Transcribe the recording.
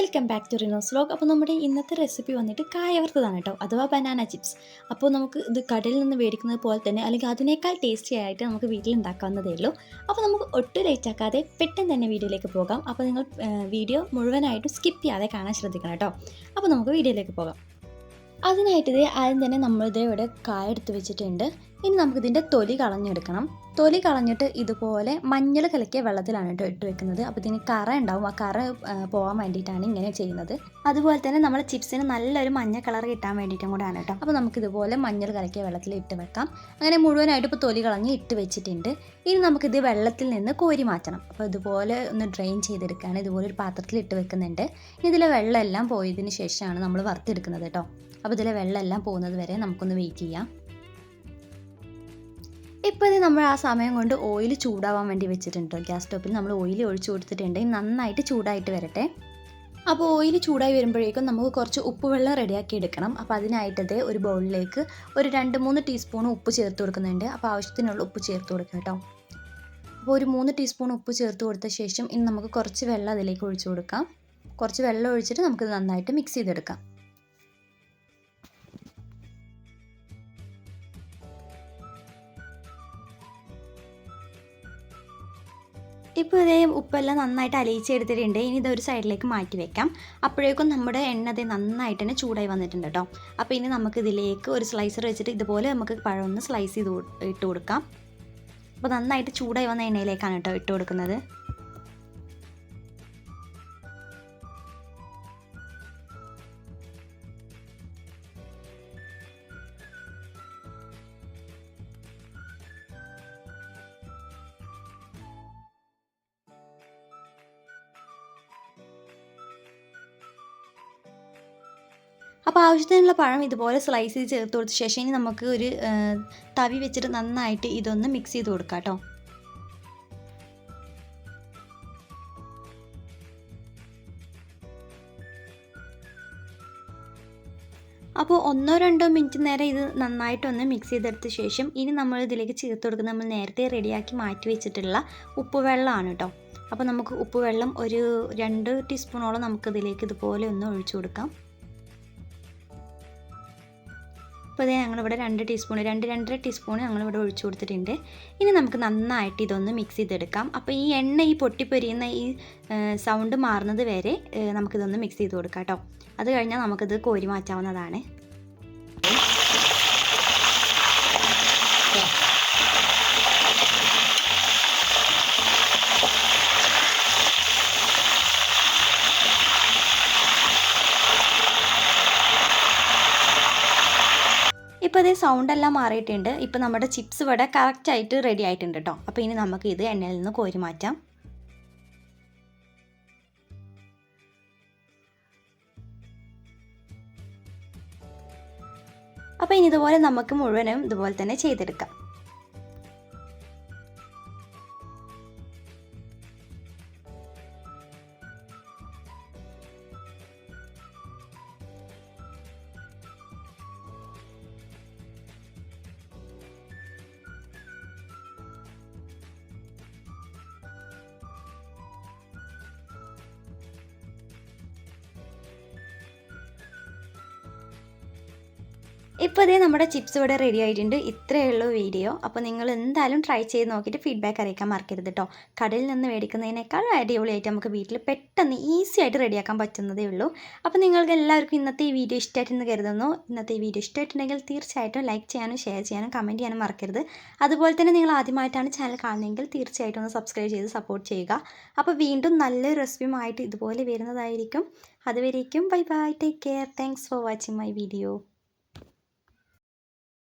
Welcome back to Rino's vlog. അപ്പോൾ നമ്മുടെ ഇന്നത്തെ റെസിപ്പി വന്നിട്ട് കായ വറുത്തതാണ് കേട്ടോ, അഥവാ ബനാന ചിപ്സ്. അപ്പോൾ നമുക്ക് ഇത് കടയിൽ നിന്ന് മേടിക്കുന്നത് പോലെ തന്നെ അല്ലെങ്കിൽ അതിനേക്കാൾ ടേസ്റ്റി ആയിട്ട് നമുക്ക് വീട്ടിലുണ്ടാക്കാവുന്നതേ ഉള്ളൂ. അപ്പോൾ നമുക്ക് ഒട്ടും ലേറ്റ് ആക്കാതെ പെട്ടെന്ന് തന്നെ വീഡിയോയിലേക്ക് പോകാം. അപ്പോൾ നിങ്ങൾ വീഡിയോ മുഴുവനായിട്ടും സ്കിപ്പ് ചെയ്യാതെ കാണാൻ ശ്രദ്ധിക്കണം കേട്ടോ. അപ്പോൾ നമുക്ക് വീഡിയോയിലേക്ക് പോകാം. അതിനായിട്ട് ആദ്യം തന്നെ ഇവിടെ കായ എടുത്ത് വെച്ചിട്ടുണ്ട്. ഇനി നമുക്കിതിൻ്റെ തൊലി കളഞ്ഞെടുക്കണം. തൊലി കളഞ്ഞിട്ട് ഇതുപോലെ മഞ്ഞൾ കലക്കിയ വെള്ളത്തിലാണ് കേട്ടോ ഇട്ട് വെക്കുന്നത്. അപ്പോൾ ഇതിന് കറ ഉണ്ടാവും, ആ കറ പോകാൻ വേണ്ടിയിട്ടാണ് ഇങ്ങനെ ചെയ്യുന്നത്. അതുപോലെ തന്നെ നമ്മൾ ചിപ്സിന് നല്ലൊരു മഞ്ഞ കളർ കിട്ടാൻ വേണ്ടിയിട്ടും കൂടെയാണ് കേട്ടോ. അപ്പോൾ നമുക്കിതുപോലെ മഞ്ഞൾ കലക്കിയ വെള്ളത്തിൽ ഇട്ട് വെക്കാം. അങ്ങനെ മുഴുവനായിട്ട് ഇപ്പോൾ തൊലി കളഞ്ഞ് ഇട്ട് വെച്ചിട്ടുണ്ട്. ഇനി നമുക്കിത് വെള്ളത്തിൽ നിന്ന് കോരി മാറ്റണം. അപ്പോൾ ഇതുപോലെ ഒന്ന് ഡ്രെയിൻ ചെയ്തെടുക്കുകയാണ്. ഇതുപോലെ ഒരു പാത്രത്തിൽ ഇട്ട് വെക്കുന്നുണ്ട്. ഇതിലെ വെള്ളമെല്ലാം പോയതിന് ശേഷമാണ് നമ്മൾ വറുത്തെടുക്കുന്നത് കേട്ടോ. അപ്പോൾ ഇതിലെ വെള്ളമെല്ലാം പോകുന്നത് വരെ നമുക്കൊന്ന് വെയിറ്റ് ചെയ്യാം. ഇപ്പോൾ ഇത് നമ്മൾ ആ സമയം കൊണ്ട് ഓയിൽ ചൂടാവാൻ വേണ്ടി വെച്ചിട്ടുണ്ട്. ഗ്യാസ് സ്റ്റോപ്പിൽ നമ്മൾ ഓയിൽ ഒഴിച്ചു കൊടുത്തിട്ടുണ്ട്. നന്നായിട്ട് ചൂടായിട്ട് വരട്ടെ. അപ്പോൾ ഓയിൽ ചൂടായി വരുമ്പോഴേക്കും നമുക്ക് കുറച്ച് ഉപ്പ് വെള്ളം റെഡിയാക്കി എടുക്കണം. അപ്പോൾ അതിനായിട്ട് ഒരു ബൗളിലേക്ക് ഒരു 2-3 ടീസ്പൂൺ ഉപ്പ് ചേർത്ത് കൊടുക്കുന്നുണ്ട്. അപ്പോൾ ആവശ്യത്തിനുള്ള ഉപ്പ് ചേർത്ത് കൊടുക്കുക കേട്ടോ. അപ്പോൾ ഒരു 3 ടീസ്പൂൺ ഉപ്പ് ചേർത്ത് കൊടുത്ത ശേഷം ഇനി നമുക്ക് കുറച്ച് വെള്ളം അതിലേക്ക് ഒഴിച്ചു കൊടുക്കാം. കുറച്ച് വെള്ളം ഒഴിച്ചിട്ട് നമുക്കിത് നന്നായിട്ട് മിക്സ് ചെയ്തെടുക്കാം. ഇപ്പോൾ ഇതേ ഉപ്പെല്ലാം നന്നായിട്ട് അലിയിച്ചെടുത്തിട്ടുണ്ട്. ഇനി ഇതൊരു സൈഡിലേക്ക് മാറ്റി വെക്കാം. അപ്പോഴേക്കും നമ്മുടെ എണ്ണ നന്നായിട്ട് തന്നെ ചൂടായി വന്നിട്ടുണ്ട് കേട്ടോ. അപ്പോൾ ഇനി നമുക്ക് ഇതിലേക്ക് ഒരു സ്ലൈസർ വെച്ചിട്ട് ഇതുപോലെ നമുക്ക് പഴം ഒന്ന് സ്ലൈസ് ചെയ്ത് ഇട്ട് കൊടുക്കാം. അപ്പോൾ നന്നായിട്ട് ചൂടായി വന്ന എണ്ണയിലേക്കാണ് കേട്ടോ ഇട്ട് കൊടുക്കുന്നത്. അപ്പോൾ ആവശ്യത്തിനുള്ള പഴം ഇതുപോലെ സ്ലൈസ് ചെയ്ത് ചേർത്ത് കൊടുത്ത ശേഷം ഇനി നമുക്ക് ഒരു തവി വെച്ചിട്ട് നന്നായിട്ട് ഇതൊന്ന് മിക്സ് ചെയ്ത് കൊടുക്കാം കേട്ടോ. അപ്പോൾ 1-2 മിനിറ്റ് നേരം ഇത് നന്നായിട്ടൊന്ന് മിക്സ് ചെയ്തെടുത്ത ശേഷം ഇനി നമ്മൾ ഇതിലേക്ക് ചേർത്ത് കൊടുക്കുന്നത് നമ്മൾ നേരത്തെ റെഡിയാക്കി മാറ്റി വെച്ചിട്ടുള്ള ഉപ്പുവെള്ളമാണ് കേട്ടോ. അപ്പോൾ നമുക്ക് ഉപ്പുവെള്ളം ഒരു 2 ടീസ്പൂണോളം നമുക്കിതിലേക്ക് ഇതുപോലെ ഒന്ന് ഒഴിച്ചു കൊടുക്കാം. അപ്പോൾ ഇതേ ഞങ്ങളിവിടെ 2-2.5 ടീസ്പൂൺ ഞങ്ങളിവിടെ ഒഴിച്ചു കൊടുത്തിട്ടുണ്ട്. ഇനി നമുക്ക് നന്നായിട്ട് ഇതൊന്ന് മിക്സ് ചെയ്തെടുക്കാം. അപ്പോൾ ഈ എണ്ണ പൊട്ടിപ്പൊരിയുന്ന ഈ സൗണ്ട് മാറുന്നത് വരെ നമുക്കിതൊന്ന് മിക്സ് ചെയ്ത് കൊടുക്കാം കേട്ടോ. അത് കഴിഞ്ഞാൽ നമുക്കിത് കോരി മാറ്റാവുന്നതാണ്. ഇപ്പോൾ ഇതേ സൗണ്ടെല്ലാം മാറിയിട്ടുണ്ട്. ഇപ്പോൾ നമ്മുടെ ചിപ്സ് ഇവിടെ കറക്റ്റായിട്ട് റെഡി ആയിട്ടുണ്ട് കേട്ടോ. അപ്പോൾ ഇനി നമുക്ക് ഇത് എണ്ണയിൽ നിന്ന് കോരി മാറ്റാം. അപ്പോൾ ഇനി ഇതുപോലെ നമുക്ക് മുഴുവനും ഇതുപോലെ തന്നെ ചെയ്തെടുക്കാം. ഇപ്പോൾ ഇതേ നമ്മുടെ ചിപ്സ് ഇവിടെ റെഡി ആയിട്ടുണ്ട്. ഇത്രയേ ഉള്ളൂ വീഡിയോ. അപ്പോൾ നിങ്ങൾ എന്തായാലും ട്രൈ ചെയ്ത് നോക്കിയിട്ട് ഫീഡ്ബാക്ക് അറിയിക്കാൻ മറക്കരുത് കേട്ടോ. കടയിൽ നിന്ന് മേടിക്കുന്നതിനേക്കാൾ അടിപൊളിയായിട്ട് നമുക്ക് വീട്ടിൽ പെട്ടെന്ന് ഈസി ആയിട്ട് റെഡിയാക്കാൻ പറ്റുന്നതേ ഉള്ളൂ. അപ്പോൾ നിങ്ങൾക്ക് എല്ലാവർക്കും ഇന്നത്തെ ഈ വീഡിയോ ഇഷ്ടമായിട്ടെന്ന് കരുതുന്നു. ഇന്നത്തെ ഈ വീഡിയോ ഇഷ്ടമായിട്ടുണ്ടെങ്കിൽ തീർച്ചയായിട്ടും ലൈക്ക് ചെയ്യാനും ഷെയർ ചെയ്യാനും കമൻറ്റ് ചെയ്യാനും മറക്കരുത്. അതുപോലെ തന്നെ നിങ്ങൾ ആദ്യമായിട്ടാണ് ചാനൽ കാണുന്നതെങ്കിൽ തീർച്ചയായിട്ടും ഒന്ന് സബ്സ്ക്രൈബ് ചെയ്ത് സപ്പോർട്ട് ചെയ്യുക. അപ്പോൾ വീണ്ടും നല്ലൊരു റെസിപ്പിയുമായിട്ട് ഇതുപോലെ വരുന്നതായിരിക്കും. അതുവരേക്കും bye bye, take care, thanks for watching my video.